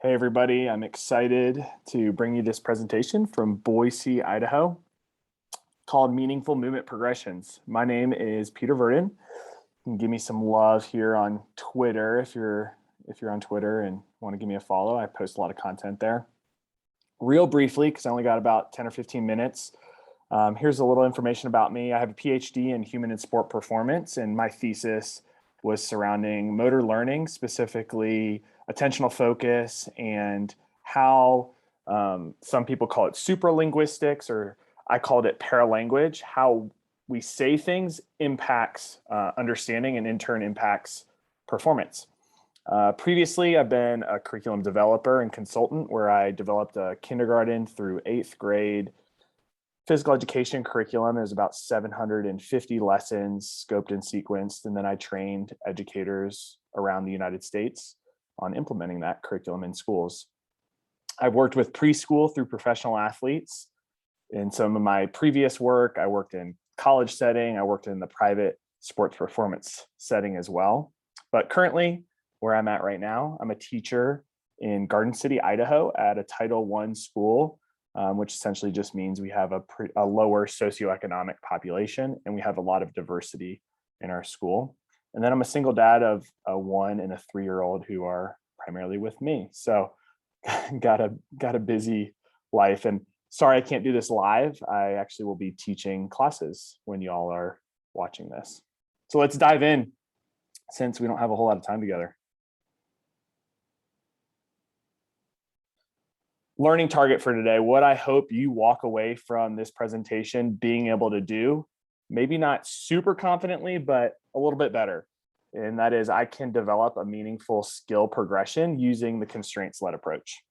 Hey everybody, I'm excited to bring you this presentation from Boise, Idaho, called Meaningful Movement Progressions. My name is Peter Verdin. You can give me some love here on Twitter if you're on Twitter and want to give me a follow. I post a lot of content there. Real briefly, because I only got about 10 or 15 minutes, here's a little information about me. I have a PhD in human and sport performance, and my thesis was surrounding motor learning, specifically attentional focus, and how some people call it supralinguistics, or I called it paralanguage. How we say things impacts understanding and in turn impacts performance. Previously, I've been a curriculum developer and consultant where I developed a kindergarten through 8th grade physical education curriculum. It was about 750 lessons scoped and sequenced. And then I trained educators around the United States on implementing that curriculum in schools. I've worked with preschool through professional athletes. In some of my previous work, I worked in college setting. I worked in the private sports performance setting as well. But currently, where I'm at right now, I'm a teacher in Garden City, Idaho at a Title I school, which essentially just means we have a lower socioeconomic population and we have a lot of diversity in our school. And then I'm a single dad of a 1 and a 3-year-old who are primarily with me. So got a busy life. And sorry I can't do this live. I actually will be teaching classes when y'all are watching this. So let's dive in since we don't have a whole lot of time together. Learning target for today, what I hope you walk away from this presentation being able to do, maybe not super confidently, but a little bit better. And that is, I can develop a meaningful skill progression using the constraints-led approach.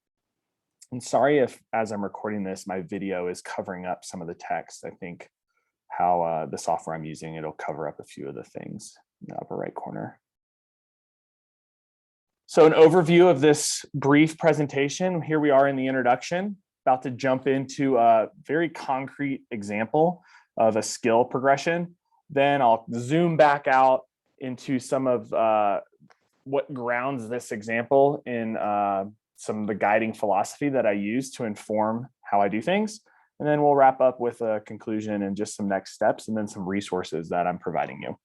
And sorry if, as I'm recording this, my video is covering up some of the text. I think how the software I'm using, it'll cover up a few of the things in the upper right corner. So an overview of this brief presentation. Here we are in the introduction, about to jump into a very concrete example of a skill progression. Then I'll zoom back out into some of what grounds this example in some of the guiding philosophy that I use to inform how I do things. And then we'll wrap up with a conclusion and just some next steps and then some resources that I'm providing you.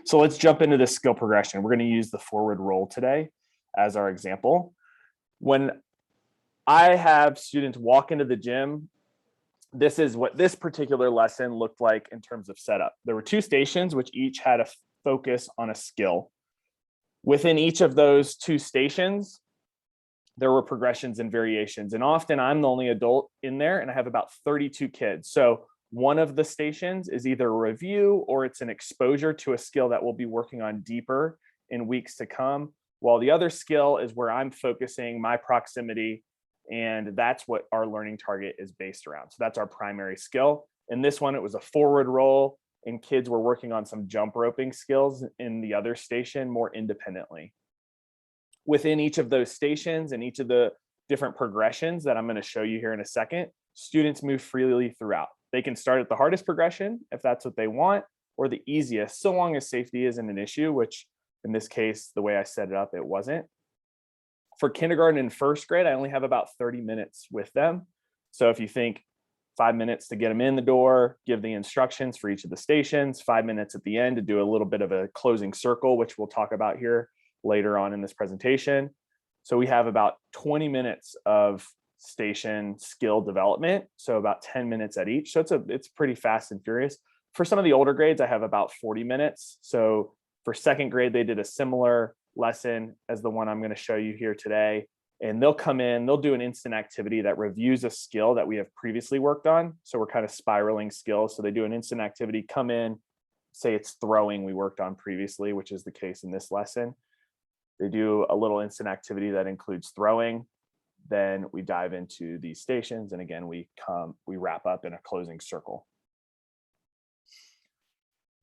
So let's jump into this skill progression. We're going to use the forward roll today as our example. When I have students walk into the gym, this is what this particular lesson looked like in terms of setup. There were 2 stations, which each had a focus on a skill. Within each of those 2 stations, there were progressions and variations. And often I'm the only adult in there, and I have about 32 kids. So one of the stations is either a review or it's an exposure to a skill that we'll be working on deeper in weeks to come, while the other skill is where I'm focusing my proximity, and that's what our learning target is based around. So that's our primary skill. In this one, it was a forward roll, and kids were working on some jump roping skills in the other station more independently. Within each of those stations and each of the different progressions that I'm going to show you here in a second, students move freely throughout. They can start at the hardest progression if that's what they want, or the easiest, so long as safety isn't an issue, which in this case, the way I set it up, it wasn't. For kindergarten and 1st grade, I only have about 30 minutes with them. So if you think 5 minutes to get them in the door, give the instructions for each of the stations, 5 minutes at the end to do a little bit of a closing circle, which we'll talk about here later on in this presentation. So we have about 20 minutes of station skill development, so about 10 minutes at each. So it's pretty fast and furious. For some of the older grades, I have about 40 minutes. So for 2nd grade, they did a similar lesson as the one I'm going to show you here today. And they'll come in, they'll do an instant activity that reviews a skill that we have previously worked on. So we're kind of spiraling skills. So they do an instant activity, come in, say it's throwing we worked on previously, which is the case in this lesson. They do a little instant activity that includes throwing. Then we dive into these stations, and again, we wrap up in a closing circle.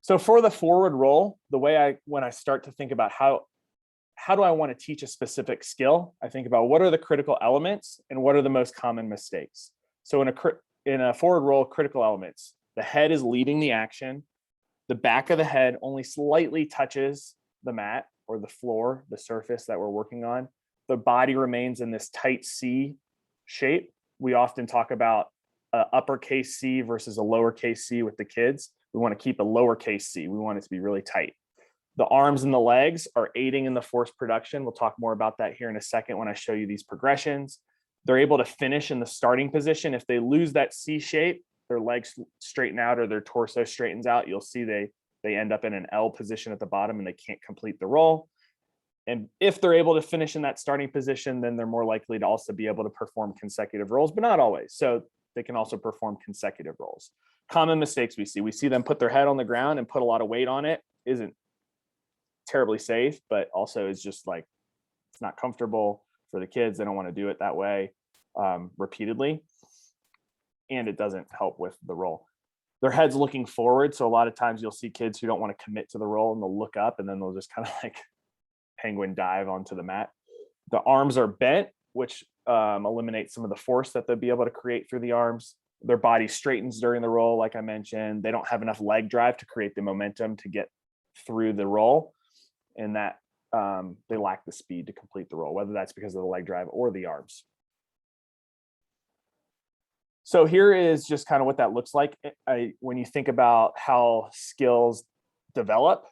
So for the forward roll, the way when I start to think about how do I want to teach a specific skill, I think about what are the critical elements and what are the most common mistakes. So in a forward roll, critical elements, the head is leading the action. The back of the head only slightly touches the mat or the floor, the surface that we're working on. the body remains in this tight C shape. We often talk about uppercase C versus a lowercase c with the kids. We want to keep a lowercase c. We want it to be really tight. The arms and the legs are aiding in the force production. We'll talk more about that here in a second when I show you these progressions. They're able to finish in the starting position. If they lose that C shape, their legs straighten out or their torso straightens out, you'll see they end up in an L position at the bottom and they can't complete the roll. And if they're able to finish in that starting position, then they're more likely to also be able to perform consecutive rolls, but not always. So they can also perform consecutive rolls. Common mistakes we see them put their head on the ground and put a lot of weight on it. Isn't terribly safe, but also is just like, it's not comfortable for the kids. They don't want to do it that way repeatedly. And it doesn't help with the roll. Their head's looking forward. So a lot of times you'll see kids who don't want to commit to the roll and they'll look up and then they'll just kind of like penguin dive onto the mat. The arms are bent, which eliminates some of the force that they'll be able to create through the arms. Their body straightens during the roll, like I mentioned. They don't have enough leg drive to create the momentum to get through the roll, and that they lack the speed to complete the roll, whether that's because of the leg drive or the arms. So here is just kind of what that looks like. When you think about how skills develop,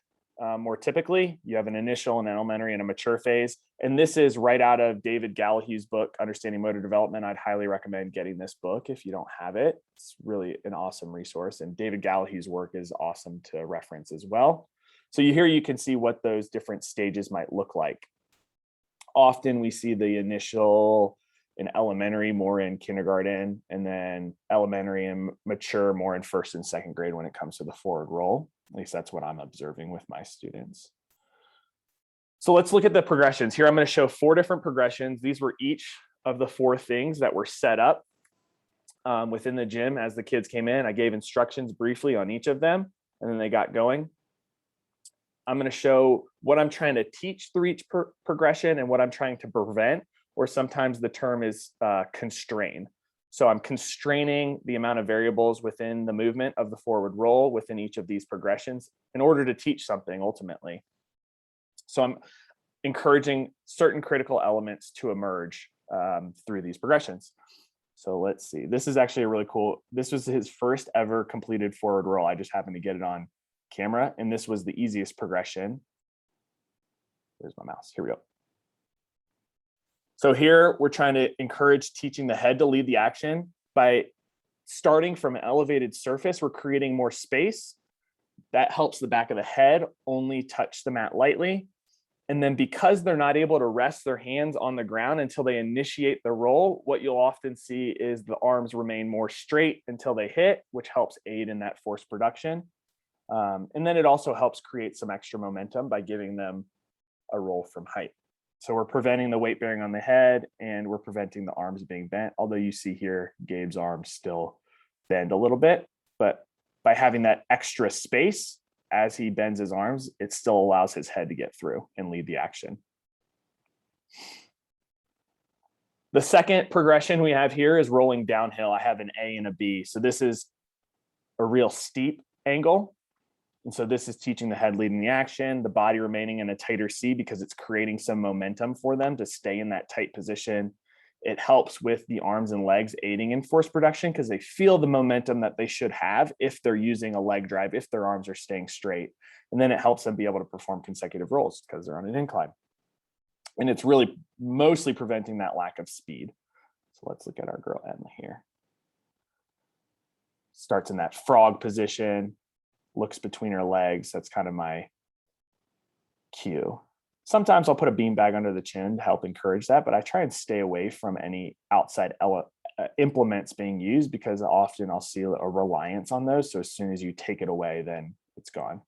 more typically, you have an initial, an elementary, and a mature phase. And this is right out of David Gallahue's book, Understanding Motor Development. I'd highly recommend getting this book if you don't have it. It's really an awesome resource. And David Gallahue's work is awesome to reference as well. So here you can see what those different stages might look like. Often we see the initial in elementary more in kindergarten, and then elementary and mature more in first and second grade when it comes to the forward roll. At least that's what I'm observing with my students. So let's look at the progressions. Here I'm going to show 4 different progressions. These were each of the 4 things that were set up within the gym as the kids came in. I gave instructions briefly on each of them, and then they got going. I'm going to show what I'm trying to teach through each progression and what I'm trying to prevent, or sometimes the term is constrain. So I'm constraining the amount of variables within the movement of the forward roll within each of these progressions in order to teach something ultimately. So I'm encouraging certain critical elements to emerge through these progressions. So let's see, this is actually a really cool, this was his first ever completed forward roll. I just happened to get it on camera, and this was the easiest progression. There's my mouse, here we go. So here we're trying to encourage teaching the head to lead the action by starting from an elevated surface. We're creating more space. That helps the back of the head only touch the mat lightly. And then because they're not able to rest their hands on the ground until they initiate the roll, what you'll often see is the arms remain more straight until they hit, which helps aid in that force production. And then it also helps create some extra momentum by giving them a roll from height. So we're preventing the weight bearing on the head, and we're preventing the arms being bent. Although you see here, Gabe's arms still bend a little bit, but by having that extra space as he bends his arms, it still allows his head to get through and lead the action. The second progression we have here is rolling downhill. I have an A and a B. So this is a real steep angle. And so this is teaching the head leading the action, the body remaining in a tighter C because it's creating some momentum for them to stay in that tight position. It helps with the arms and legs aiding in force production because they feel the momentum that they should have if they're using a leg drive, if their arms are staying straight. And then it helps them be able to perform consecutive rolls because they're on an incline. And it's really mostly preventing that lack of speed. So let's look at our girl Emma here. Starts in that frog position. Looks between her legs. That's kind of my cue. Sometimes I'll put a beanbag under the chin to help encourage that, but I try and stay away from any outside implements being used because often I'll see a reliance on those. So as soon as you take it away, then it's gone.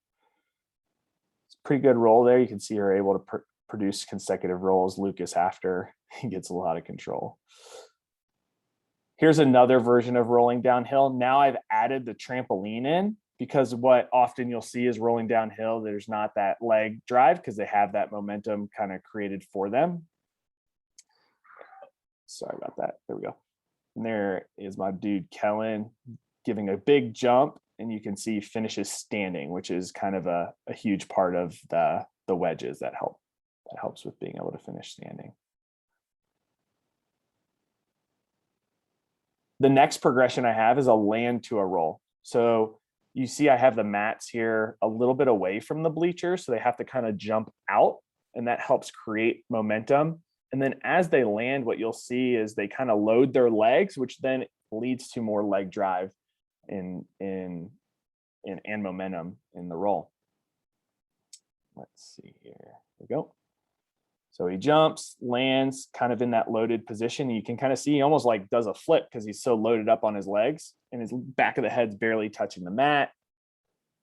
It's a pretty good roll there. You can see her able to produce consecutive rolls. Lucas, after he gets a lot of control. Here's another version of rolling downhill. Now I've added the trampoline in, because what often you'll see is rolling downhill, there's not that leg drive because they have that momentum kind of created for them. Sorry about that. There we go. And there is my dude Kellen giving a big jump, and you can see he finishes standing, which is kind of a huge part of the wedges that helps with being able to finish standing. The next progression I have is a land to a roll. So you see I have the mats here a little bit away from the bleachers, so they have to kind of jump out, and that helps create momentum. And then as they land, what you'll see is they kind of load their legs, which then leads to more leg drive and momentum in the roll. Let's see here. There we go. So he jumps, lands kind of in that loaded position. You can kind of see he almost like does a flip because he's so loaded up on his legs, and his back of the head's barely touching the mat.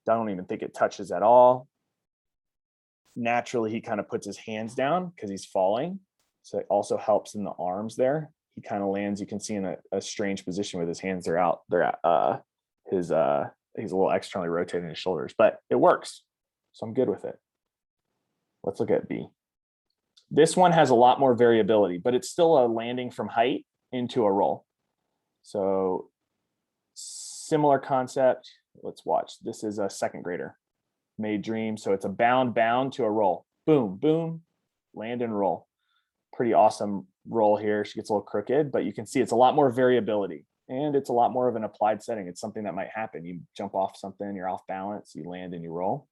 I don't even think it touches at all. Naturally, he kind of puts his hands down because he's falling. So it also helps in the arms there. He kind of lands, you can see, in a strange position with his hands are out. They're at he's a little externally rotating his shoulders, but it works. So I'm good with it. Let's look at B. This one has a lot more variability, but it's still a landing from height into a roll. So similar concept. Let's watch. This is a second grader. Made dream. So it's a bound to a roll. Boom, boom, land and roll. Pretty awesome roll here. She gets a little crooked, but you can see it's a lot more variability, and it's a lot more of an applied setting. It's something that might happen. You jump off something, you're off balance, you land and you roll.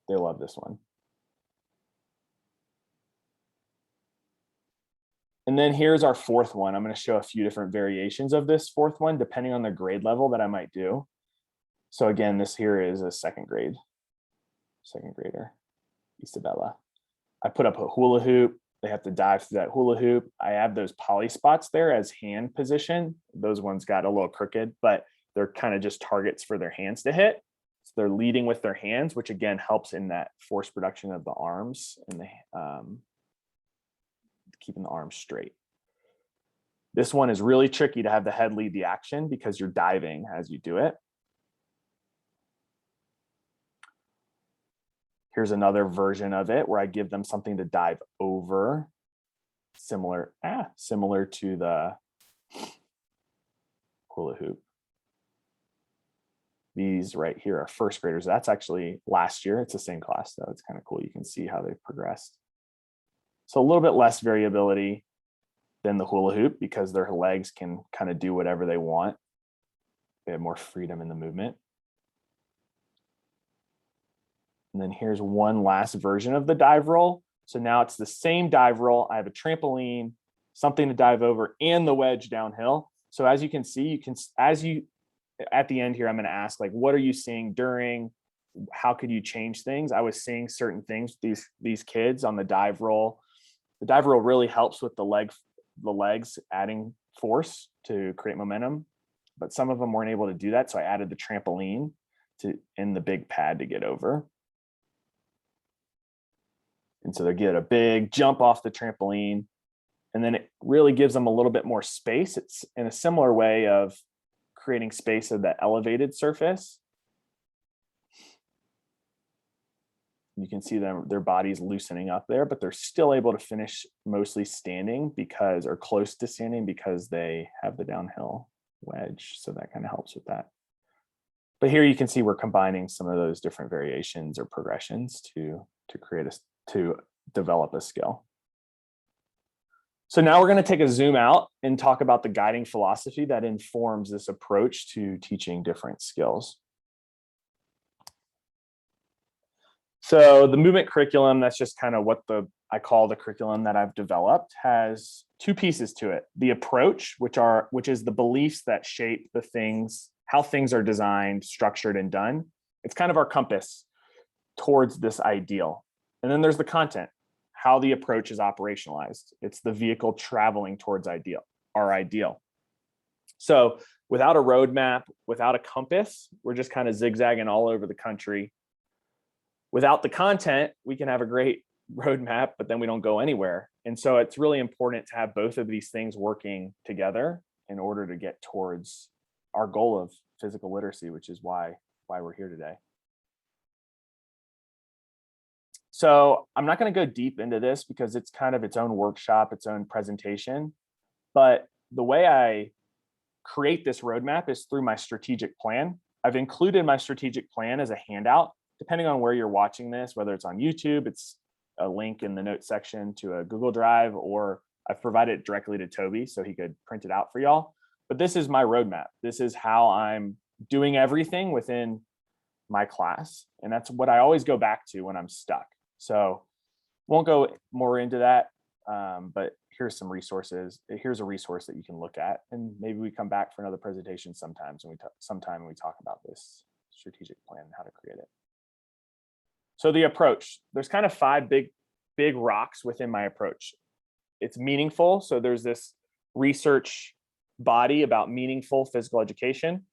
They love this one. And then here's our fourth one. I'm going to show a few different variations of this fourth one, depending on the grade level that I might do. So again, this here is a second grader, Isabella. I put up a hula hoop. They have to dive through that hula hoop. I have those poly spots there as hand position. Those ones got a little crooked, but they're kind of just targets for their hands to hit. So they're leading with their hands, which again helps in that force production of the arms and the keeping the arms straight. This one is really tricky to have the head lead the action because you're diving as you do it. Here's another version of it where I give them something to dive over, similar to the hula hoop. These right here are first graders. That's actually last year. It's the same class though. It's kind of cool. You can see how they've progressed. So a little bit less variability than the hula hoop because their legs can kind of do whatever they want. They have more freedom in the movement. And then here's one last version of the dive roll. So now it's the same dive roll. I have a trampoline, something to dive over, and the wedge downhill. So as you can see, at the end here, I'm going to ask, like, what are you seeing during? How could you change things? I was seeing certain things, these kids on the dive roll. The dive roll really helps with the legs adding force to create momentum, but some of them weren't able to do that. So I added the trampoline in the big pad to get over. And so they get a big jump off the trampoline, and then it really gives them a little bit more space. It's in a similar way of creating space of the elevated surface. You can see their bodies loosening up there, but they're still able to finish mostly standing or close to standing because they have the downhill wedge. So that kind of helps with that. But here you can see we're combining some of those different variations or progressions to develop a skill. So now we're going to take a zoom out and talk about the guiding philosophy that informs this approach to teaching different skills. So the movement curriculum, that's just kind of what I call the curriculum that I've developed, has two pieces to it. The approach, which is the beliefs that shape how things are designed, structured, and done. It's kind of our compass towards this ideal. And then there's the content, how the approach is operationalized. It's the vehicle traveling towards our ideal. So without a roadmap, without a compass, we're just kind of zigzagging all over the country. Without the content, we can have a great roadmap, but then we don't go anywhere. And so it's really important to have both of these things working together in order to get towards our goal of physical literacy, which is why we're here today. So I'm not going to go deep into this because it's kind of its own workshop, its own presentation. But the way I create this roadmap is through my strategic plan. I've included my strategic plan as a handout. Depending on where you're watching this, whether it's on YouTube, it's a link in the notes section to a Google Drive, or I've provided it directly to Toby so he could print it out for y'all. But this is my roadmap. This is how I'm doing everything within my class. And that's what I always go back to when I'm stuck. So won't go more into that, but here's some resources. Here's a resource that you can look at, and maybe we come back for another presentation sometime when we talk about this strategic plan and how to create it. So the approach, there's kind of 5 big rocks within my approach. It's meaningful. So there's this research body about meaningful physical education.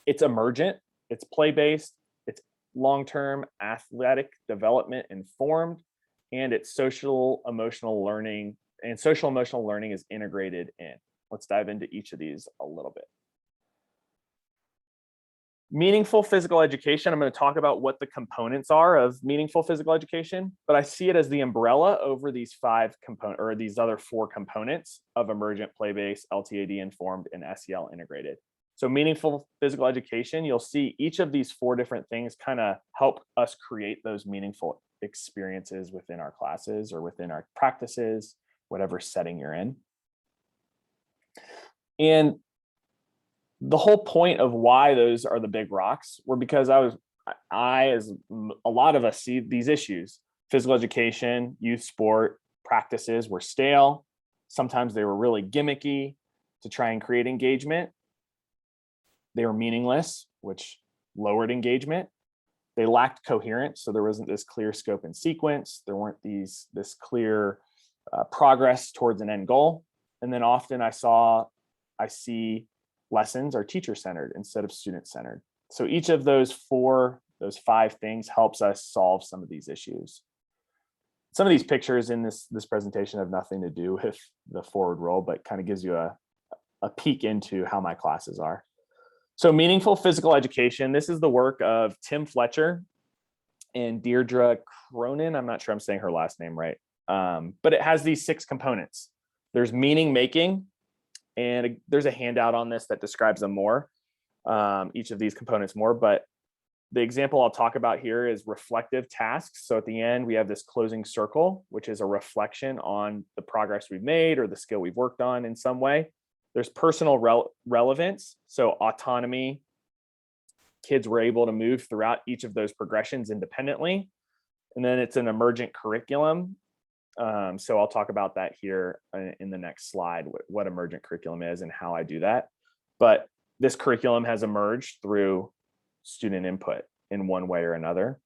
It's emergent, it's play-based, it's long-term athletic development informed, and it's social emotional learning, and social emotional learning is integrated in. Let's dive into each of these a little bit. Meaningful physical education, I'm going to talk about what the components are of meaningful physical education, but I see it as the umbrella over these 5 components, or these other 4 components of emergent, play-based, LTAD informed, and SEL integrated. So meaningful physical education, you'll see each of these 4 different things kind of help us create those meaningful experiences within our classes or within our practices, whatever setting you're in. And the whole point of why those are the big rocks were because I, as a lot of us, see these issues. Physical education, youth sport practices were stale. Sometimes they were really gimmicky to try and create engagement. They were meaningless, which lowered engagement. They lacked coherence, so there wasn't this clear scope and sequence. There weren't this clear progress towards an end goal. And then often I see lessons are teacher-centered instead of student-centered. So each of those 5 things helps us solve some of these issues. Some of these pictures in this presentation have nothing to do with the forward roll, but kind of gives you a peek into how my classes are. So meaningful physical education, this is the work of Tim Fletcher and Deirdre Cronin. I'm not sure I'm saying her last name right, but it has these 6 components. There's meaning making, and there's a handout on this that describes them more, each of these components more, but the example I'll talk about here is reflective tasks. So at the end, we have this closing circle, which is a reflection on the progress we've made or the skill we've worked on in some way. There's personal relevance, so autonomy. Kids were able to move throughout each of those progressions independently. And then it's an emergent curriculum. So I'll talk about that here in the next slide, what emergent curriculum is and how I do that. But this curriculum has emerged through student input in one way or another.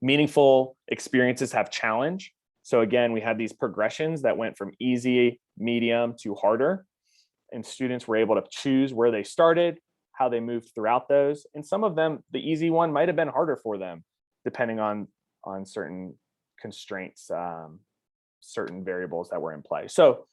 Meaningful experiences have challenge. So again, we had these progressions that went from easy, medium to harder, and students were able to choose where they started, how they moved throughout those. And some of them, the easy one might have been harder for them, depending on certain constraints, certain variables that were in play. So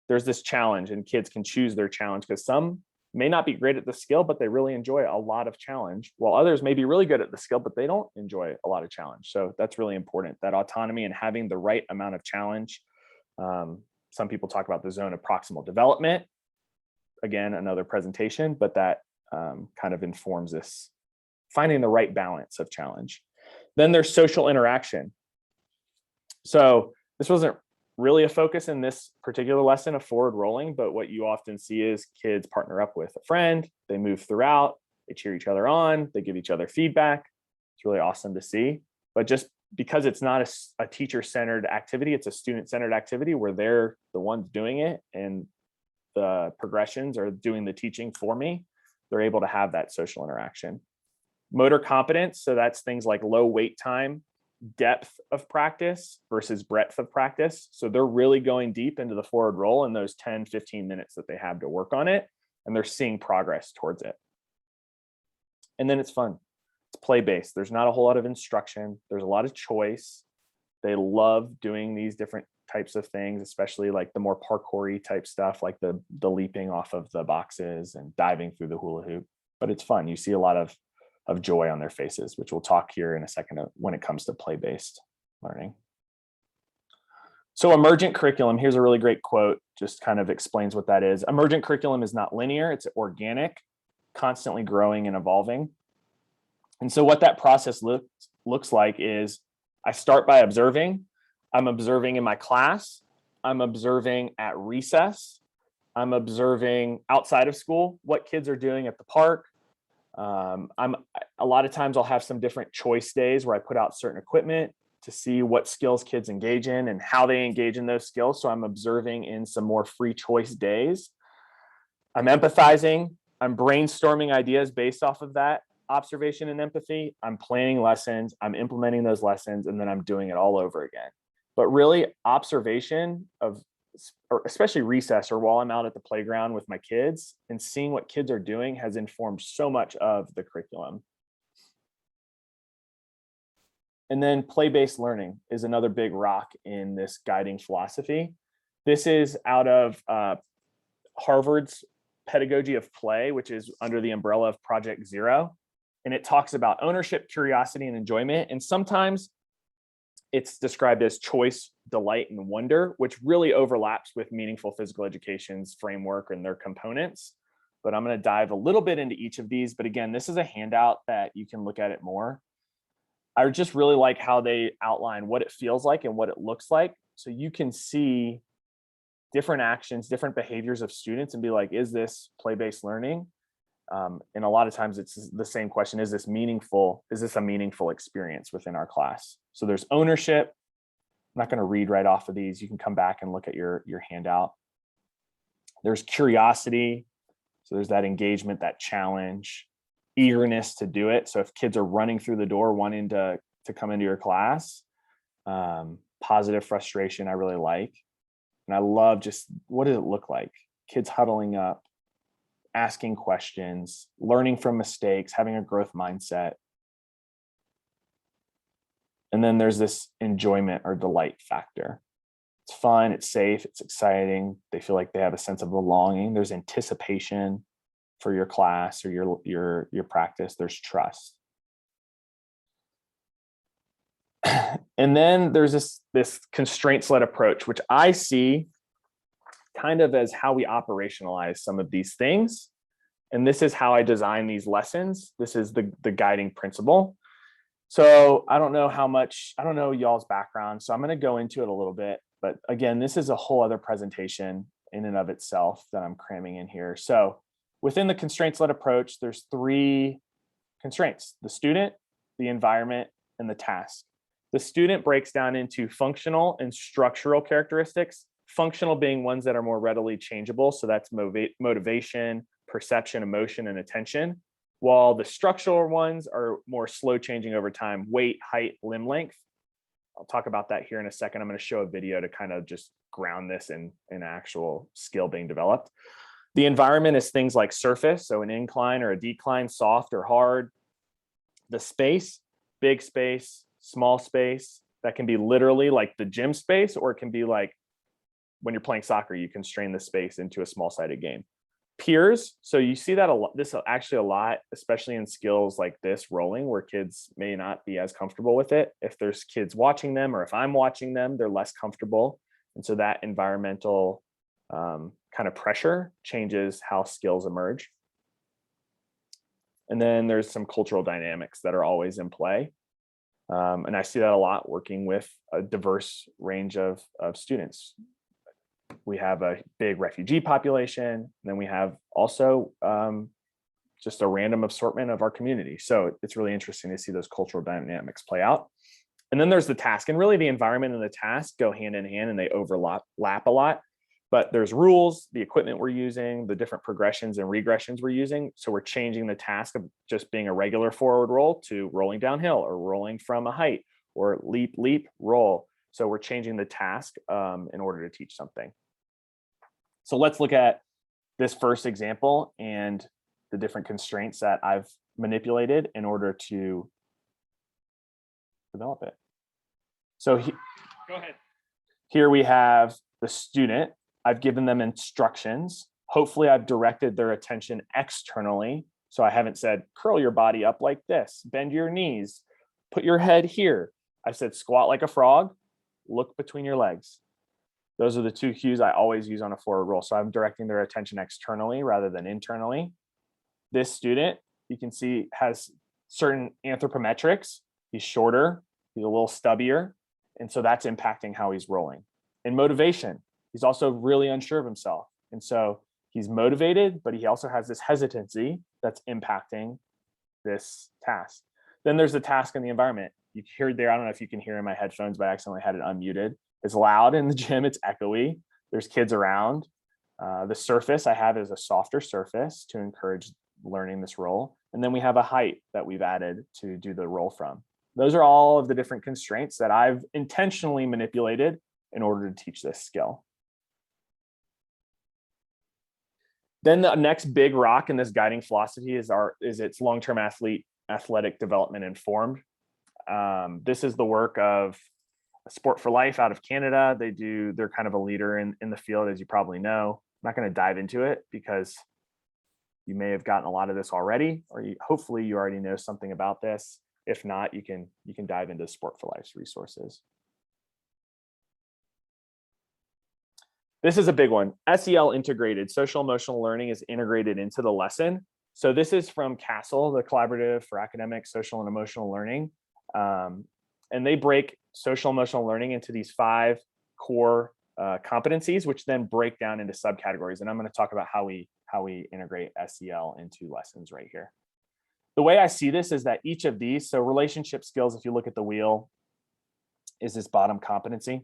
there's this challenge, and kids can choose their challenge because some may not be great at the skill, but they really enjoy a lot of challenge, while others may be really good at the skill, but they don't enjoy a lot of challenge. So that's really important, that autonomy and having the right amount of challenge. Some people talk about the zone of proximal development. Again, another presentation, but that kind of informs this, finding the right balance of challenge. Then there's social interaction. So this wasn't really a focus in this particular lesson of forward rolling, but what you often see is kids partner up with a friend, they move throughout, they cheer each other on, they give each other feedback. It's really awesome to see. But just because it's not a teacher-centered activity, it's a student-centered activity where they're the ones doing it and the progressions are doing the teaching for me, they're able to have that social interaction. Motor competence, so that's things like low wait time, depth of practice versus breadth of practice. So they're really going deep into the forward roll in those 10, 15 minutes that they have to work on it, and they're seeing progress towards it. And then it's fun. It's play-based. There's not a whole lot of instruction. There's a lot of choice. They love doing these different types of things, especially like the more parkour-y type stuff, like the leaping off of the boxes and diving through the hula hoop. But it's fun. You see a lot of joy on their faces, which we'll talk here in a second when it comes to play-based learning. So emergent curriculum, here's a really great quote, just kind of explains what that is. Emergent curriculum is not linear, it's organic, constantly growing and evolving. And so what that process looks like is I start by observing. I'm observing in my class. I'm observing at recess. I'm observing outside of school, what kids are doing at the park. A lot of times I'll have some different choice days where I put out certain equipment to see what skills kids engage in and how they engage in those skills. So I'm observing in some more free choice days. I'm empathizing. I'm brainstorming ideas based off of that observation and empathy. I'm planning lessons. I'm implementing those lessons, and then I'm doing it all over again. But really, observation of, or especially recess or while I'm out at the playground with my kids and seeing what kids are doing has informed so much of the curriculum. And then play-based learning is another big rock in this guiding philosophy. This is out of Harvard's pedagogy of play, which is under the umbrella of Project Zero. And it talks about ownership, curiosity, and enjoyment. And sometimes it's described as choice, delight, and wonder, which really overlaps with meaningful physical education's framework and their components. But I'm going to dive a little bit into each of these. But again, this is a handout that you can look at it more. I just really like how they outline what it feels like and what it looks like. So you can see different actions, different behaviors of students and be like, is this play-based learning? And a lot of times it's the same question, is this meaningful? Is this a meaningful experience within our class? So there's ownership. I'm not going to read right off of these. You can come back and look at your handout. There's curiosity. So there's that engagement, that challenge, eagerness to do it. So if kids are running through the door wanting to come into your class, positive frustration I really like. And I love just, what does it look like? Kids huddling up, asking questions, learning from mistakes, having a growth mindset. And then there's this enjoyment or delight factor. It's fun, it's safe, it's exciting. They feel like they have a sense of belonging. There's anticipation for your class or your practice. There's trust. And then there's this constraints-led approach, which I see kind of as how we operationalize some of these things. And this is how I design these lessons. This is the guiding principle. So I don't know y'all's background, so I'm going to go into it a little bit. But again, this is a whole other presentation in and of itself that I'm cramming in here. So within the constraints-led approach, there's 3 constraints: the student, the environment, and the task. The student breaks down into functional and structural characteristics, functional being ones that are more readily changeable. So that's motivation, perception, emotion, and attention, while the structural ones are more slow changing over time: weight, height, limb length. I'll talk about that here in a second. I'm going to show a video to kind of just ground this in actual skill being developed. The environment is things like surface, so an incline or a decline, soft or hard. The space, big space, small space. That can be literally like the gym space, or it can be like when you're playing soccer, you constrain the space into a small-sided game. Peers, so you see that a lot, this actually a lot, especially in skills like this, rolling, where kids may not be as comfortable with it. If there's kids watching them, or if I'm watching them, they're less comfortable. And so that environmental kind of pressure changes how skills emerge. And then there's some cultural dynamics that are always in play. And I see that a lot working with a diverse range of students. We have a big refugee population, and then we have also just a random assortment of our community. So it's really interesting to see those cultural dynamics play out. And then there's the task, and really the environment and the task go hand in hand, and they overlap a lot. But there's rules, the equipment we're using, the different progressions and regressions we're using. So we're changing the task of just being a regular forward roll to rolling downhill, or rolling from a height, or leap, leap, roll. So we're changing the task in order to teach something. So let's look at this first example and the different constraints that I've manipulated in order to develop it. So go ahead. Here we have the student. I've given them instructions. Hopefully I've directed their attention externally. So I haven't said, curl your body up like this, bend your knees, put your head here. I said, squat like a frog, look between your legs. Those are the 2 cues I always use on a forward roll. So I'm directing their attention externally rather than internally. This student, you can see, has certain anthropometrics. He's shorter, he's a little stubbier. And so that's impacting how he's rolling. In motivation, He's also really unsure of himself. And so he's motivated, but he also has this hesitancy that's impacting this task. Then there's the task in the environment. You hear there, I don't know if you can hear in my headphones, but I accidentally had it unmuted. It's loud in the gym, it's echoey. There's kids around. The surface I have is a softer surface to encourage learning this role. And then we have a height that we've added to do the role from. Those are all of the different constraints that I've intentionally manipulated in order to teach this skill. Then the next big rock in this guiding philosophy is its long-term athletic development informed. This is the work of Sport for Life out of Canada. They're kind of a leader in the field, as you probably know. I'm not going to dive into it because you may have gotten a lot of this already, or hopefully you already know something about this. If not, you can dive into Sport for Life's resources. This is a big one. SEL integrated, social emotional learning is integrated into the lesson. So this is from CASEL, the Collaborative for Academic, Social, and Emotional Learning. And they break social emotional learning into these 5 core competencies, which then break down into subcategories. And I'm going to talk about how we integrate SEL into lessons right here. The way I see this is that each of these, so relationship skills, if you look at the wheel, is this bottom competency.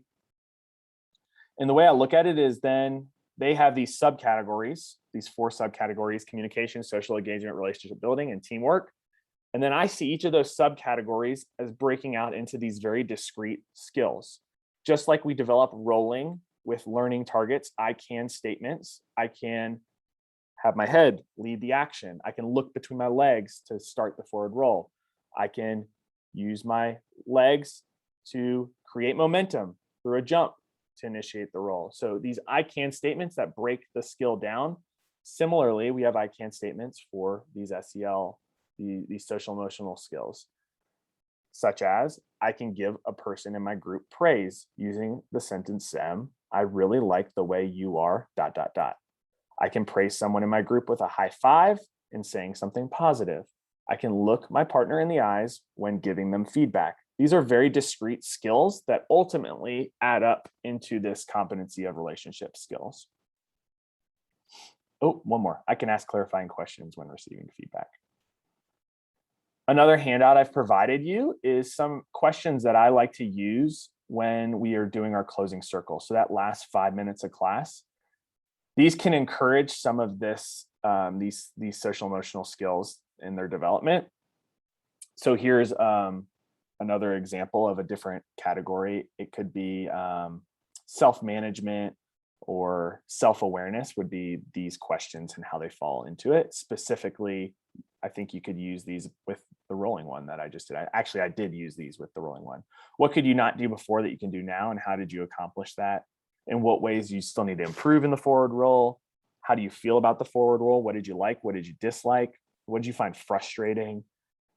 And the way I look at it is then they have these subcategories, these 4 subcategories: communication, social engagement, relationship building, and teamwork. And then I see each of those subcategories as breaking out into these very discrete skills. Just like we develop rolling with learning targets, I can statements, I can have my head lead the action. I can look between my legs to start the forward roll. I can use my legs to create momentum through a jump to initiate the roll. So these I can statements that break the skill down. Similarly, we have I can statements for these SEL, these social emotional skills, such as I can give a person in my group praise using the sentence stem, I really like the way you are, ... I can praise someone in my group with a high five and saying something positive. I can look my partner in the eyes when giving them feedback. These are very discrete skills that ultimately add up into this competency of relationship skills. Oh, one more. I can ask clarifying questions when receiving feedback. Another handout I've provided you is some questions that I like to use when we are doing our closing circle. So that last 5 minutes of class, these can encourage some of this, these social emotional skills in their development. So here's another example of a different category. It could be self-management or self-awareness would be these questions and how they fall into it. Specifically, I think you could use these with the rolling one that I just did. I did use these with the rolling one. What could you not do before that you can do now, and how did you accomplish that? In what ways you still need to improve in the forward roll? How do you feel about the forward roll? What did you like? What did you dislike? What did you find frustrating?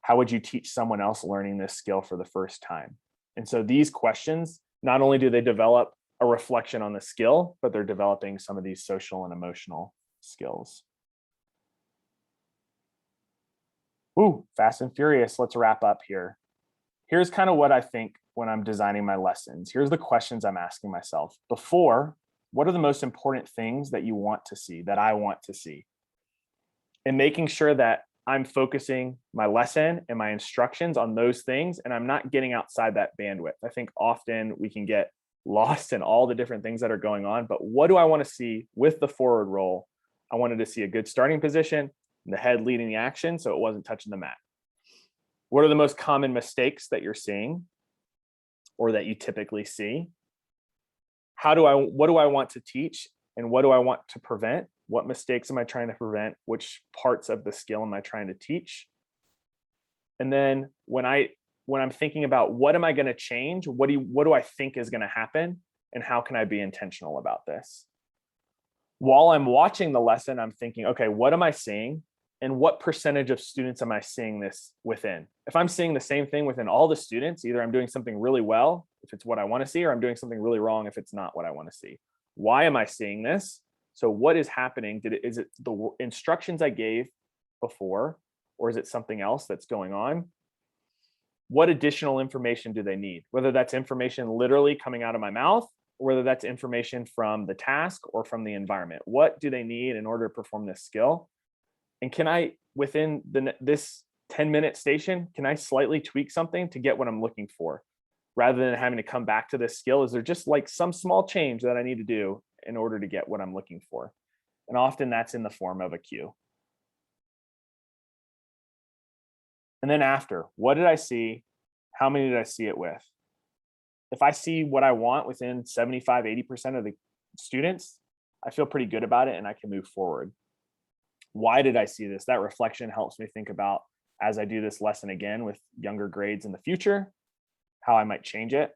How would you teach someone else learning this skill for the first time? And so these questions, not only do they develop a reflection on the skill, but they're developing some of these social and emotional skills. Ooh, fast and furious. Let's wrap up here. Here's kind of what I think when I'm designing my lessons. Here's the questions I'm asking myself. Before, what are the most important things that you want to see, that I want to see? And making sure that I'm focusing my lesson and my instructions on those things, and I'm not getting outside that bandwidth. I think often we can get lost in all the different things that are going on, but what do I want to see with the forward roll? I wanted to see a good starting position, the head leading the action so it wasn't touching the mat. What are the most common mistakes that you're seeing or that you typically see? What do I want to teach, and what do I want to prevent? What mistakes am I trying to prevent? Which parts of the skill am I trying to teach? And then when I'm thinking about what am I going to change, what do I think is going to happen, and how can I be intentional about this? While I'm watching the lesson, I'm thinking, okay, what am I seeing? And what percentage of students am I seeing this within? If I'm seeing the same thing within all the students, either I'm doing something really well, if it's what I want to see, or I'm doing something really wrong if it's not what I want to see. Why am I seeing this? So what is happening? Is it the instructions I gave before, or is it something else that's going on? What additional information do they need? Whether that's information literally coming out of my mouth, whether that's information from the task or from the environment. What do they need in order to perform this skill? And can I, within this 10-minute station, can I slightly tweak something to get what I'm looking for? Rather than having to come back to this skill, is there just like some small change that I need to do in order to get what I'm looking for? And often that's in the form of a cue. And then after, what did I see? How many did I see it with? If I see what I want within 75, 80% of the students, I feel pretty good about it and I can move forward. Why did I see this? That reflection helps me think about, as I do this lesson again with younger grades in the future, how I might change it.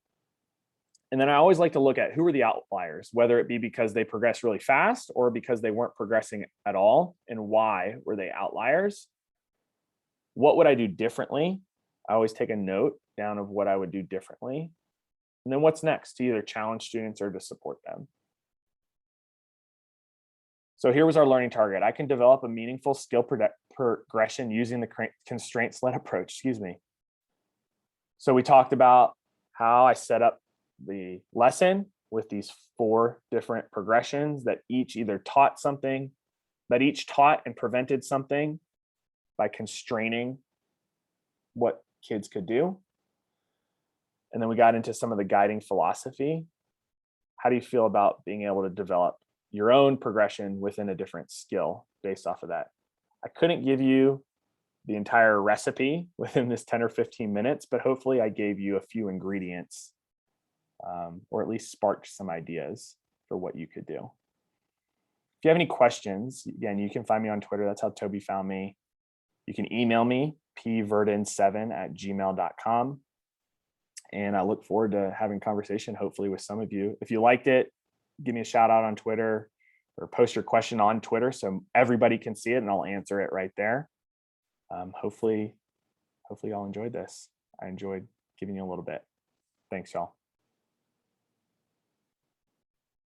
And then I always like to look at who are the outliers, whether it be because they progress really fast or because they weren't progressing at all, and why were they outliers? What would I do differently? I always take a note down of what I would do differently. And then what's next, to either challenge students or to support them. So here was our learning target. I can develop a meaningful skill progression using the constraints-led approach, excuse me. So we talked about how I set up the lesson with these 4 different progressions that each either taught something, that each taught and prevented something by constraining what kids could do. And then we got into some of the guiding philosophy. How do you feel about being able to develop your own progression within a different skill based off of that? I couldn't give you the entire recipe within this 10 or 15 minutes, but hopefully I gave you a few ingredients, or at least sparked some ideas for what you could do. If you have any questions, again, you can find me on Twitter. That's how Toby found me. You can email me, pverdin7@gmail.com. And I look forward to having a conversation, hopefully, with some of you. If you liked it, give me a shout out on Twitter or post your question on Twitter so everybody can see it and I'll answer it right there. Hopefully y'all enjoyed this. I enjoyed giving you a little bit. Thanks, y'all.